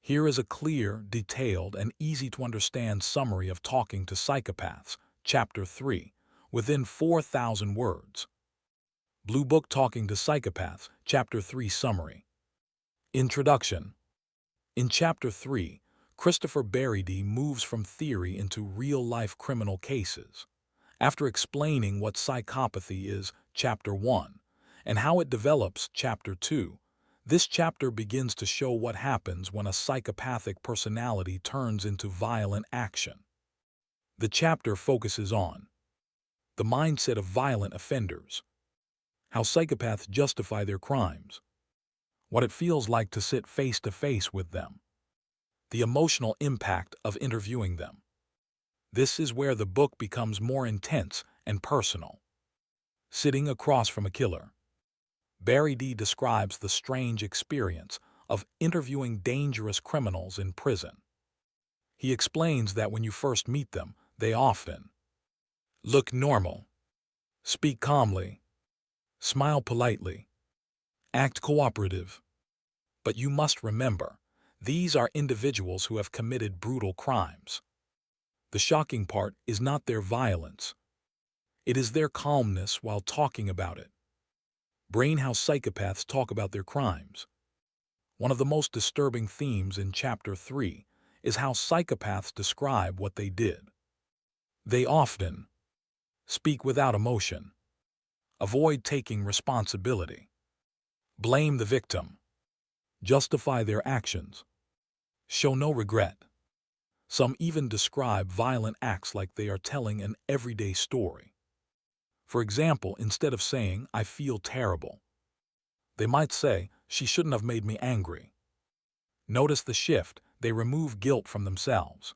Here is a clear, detailed, and easy-to-understand summary of Talking to Psychopaths, Chapter 3, within 4,000 words. Blue Book Talking to Psychopaths, Chapter 3 Summary. Introduction. In Chapter 3, Christopher Berryde moves from theory into real-life criminal cases. After explaining what psychopathy is, Chapter 1, and how it develops, Chapter 2, this chapter begins to show what happens when a psychopathic personality turns into violent action. The chapter focuses on the mindset of violent offenders, how psychopaths justify their crimes, what it feels like to sit face-to-face with them, the emotional impact of interviewing them. This is where the book becomes more intense and personal. Sitting across from a killer. Berryde describes the strange experience of interviewing dangerous criminals in prison. He explains that when you first meet them, they often look normal, speak calmly, smile politely, act cooperative. But you must remember, these are individuals who have committed brutal crimes. The shocking part is not their violence. It is their calmness while talking about it. Brain how psychopaths talk about their crimes. One of the most disturbing themes in Chapter 3 is how psychopaths describe what they did. They often speak without emotion, avoid taking responsibility, blame the victim, justify their actions, show no regret. Some even describe violent acts like they are telling an everyday story. For example, instead of saying, "I feel terrible," they might say, "She shouldn't have made me angry." Notice the shift. They remove guilt from themselves.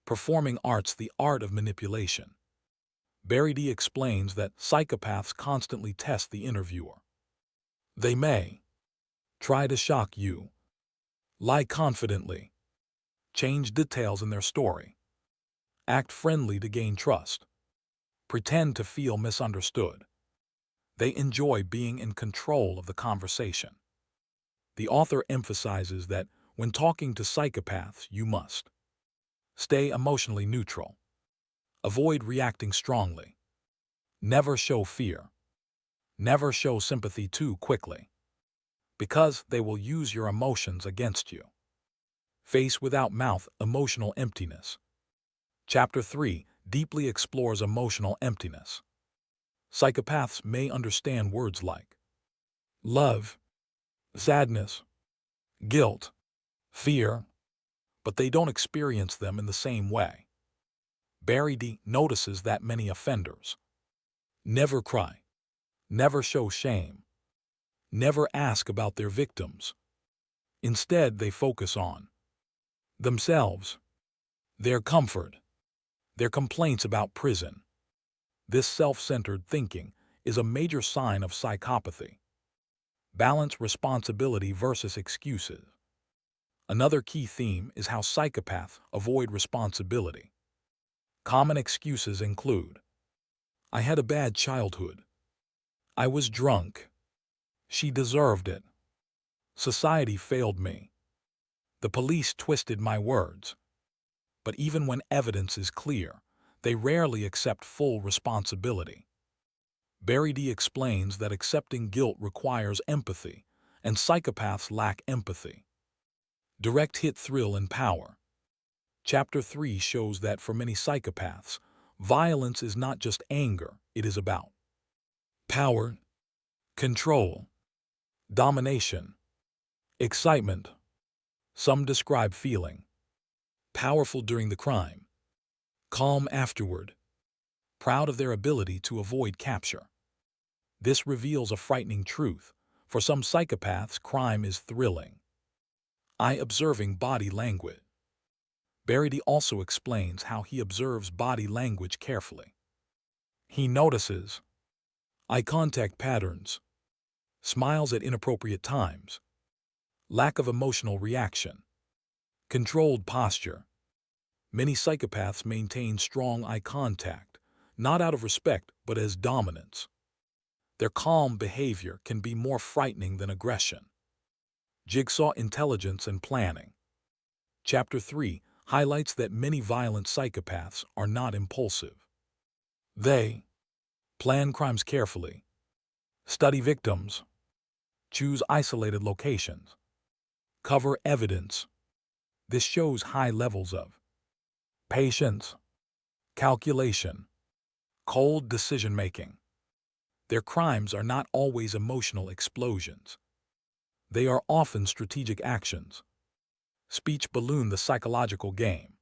Performing arts, the art of manipulation. Berryde explains that psychopaths constantly test the interviewer. They may try to shock you, lie confidently, change details in their story, act friendly to gain trust, pretend to feel misunderstood. They enjoy being in control of the conversation. The author emphasizes that when talking to psychopaths, you must stay emotionally neutral, avoid reacting strongly, never show fear, never show sympathy too quickly, because they will use your emotions against you. Face without mouth, emotional emptiness. Chapter 3 deeply explores emotional emptiness. Psychopaths may understand words like love, sadness, guilt, fear, but they don't experience them in the same way. Berryde notices that many offenders never cry, never show shame, never ask about their victims. Instead, they focus on themselves, their comfort, their complaints about prison. This self-centered thinking is a major sign of psychopathy. Balance responsibility versus excuses. Another key theme is how psychopaths avoid responsibility. Common excuses include, "I had a bad childhood," "I was drunk," "She deserved it," "Society failed me," "The police twisted my words." But even when evidence is clear, they rarely accept full responsibility. Berryde explains that accepting guilt requires empathy, and psychopaths lack empathy. Direct hit thrill and power. Chapter 3 shows that for many psychopaths, violence is not just anger, it is about power, control, domination, excitement. Some describe feeling powerful during the crime, calm afterward, proud of their ability to avoid capture. This reveals a frightening truth. For some psychopaths, crime is thrilling. Eye-observing body language. Berryde also explains how he observes body language carefully. He notices eye contact patterns, smiles at inappropriate times, lack of emotional reaction, controlled posture. Many psychopaths maintain strong eye contact, not out of respect but as dominance. Their calm behavior can be more frightening than aggression. Jigsaw intelligence and planning. Chapter 3 highlights that many violent psychopaths are not impulsive. They plan crimes carefully, study victims, choose isolated locations, cover evidence. This shows high levels of patience, calculation, cold decision-making. Their crimes are not always emotional explosions. They are often strategic actions. Speech balloon the psychological game.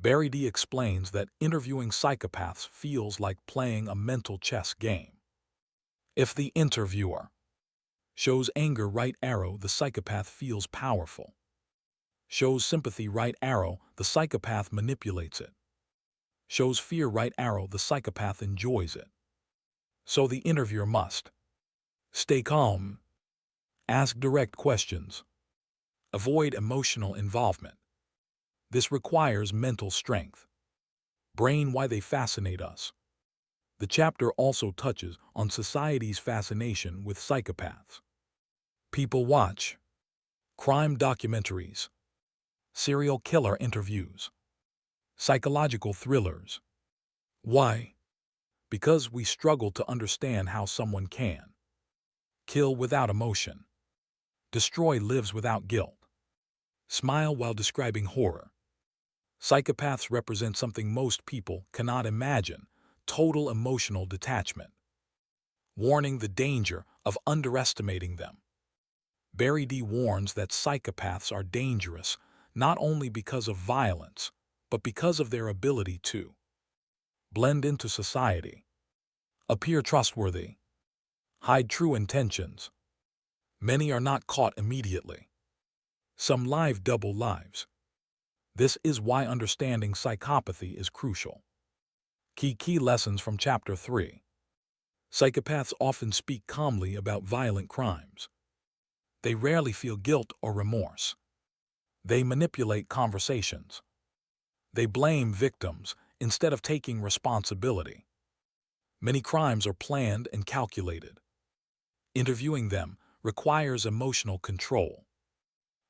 Barry D. explains that interviewing psychopaths feels like playing a mental chess game. If the interviewer shows anger, right arrow, the psychopath feels powerful. Shows sympathy, right arrow, the psychopath manipulates it. Shows fear, right arrow, the psychopath enjoys it. So the interviewer must stay calm, ask direct questions, avoid emotional involvement. This requires mental strength. Brain, why they fascinate us. The chapter also touches on society's fascination with psychopaths. People watch crime documentaries, serial killer interviews, psychological thrillers. Why? Because we struggle to understand how someone can kill without emotion, destroy lives without guilt, smile while describing horror. Psychopaths represent something most people cannot imagine: total emotional detachment. Warning: the danger of underestimating them. Barry D. warns that psychopaths are dangerous not only because of violence, but because of their ability to blend into society, appear trustworthy, hide true intentions. Many are not caught immediately. Some live double lives. This is why understanding psychopathy is crucial. Key lessons from Chapter 3. Psychopaths often speak calmly about violent crimes. They rarely feel guilt or remorse. They manipulate conversations. They blame victims instead of taking responsibility. Many crimes are planned and calculated. Interviewing them requires emotional control.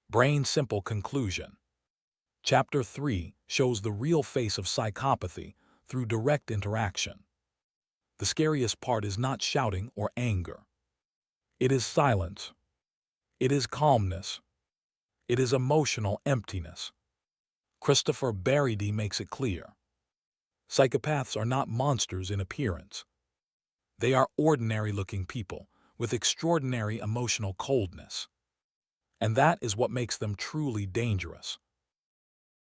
Brain simple conclusion. Chapter 3 shows the real face of psychopathy through direct interaction. The scariest part is not shouting or anger. It is silence. It is calmness. It is emotional emptiness. Christopher Barry D. makes it clear. Psychopaths are not monsters in appearance. They are ordinary-looking people with extraordinary emotional coldness. And that is what makes them truly dangerous.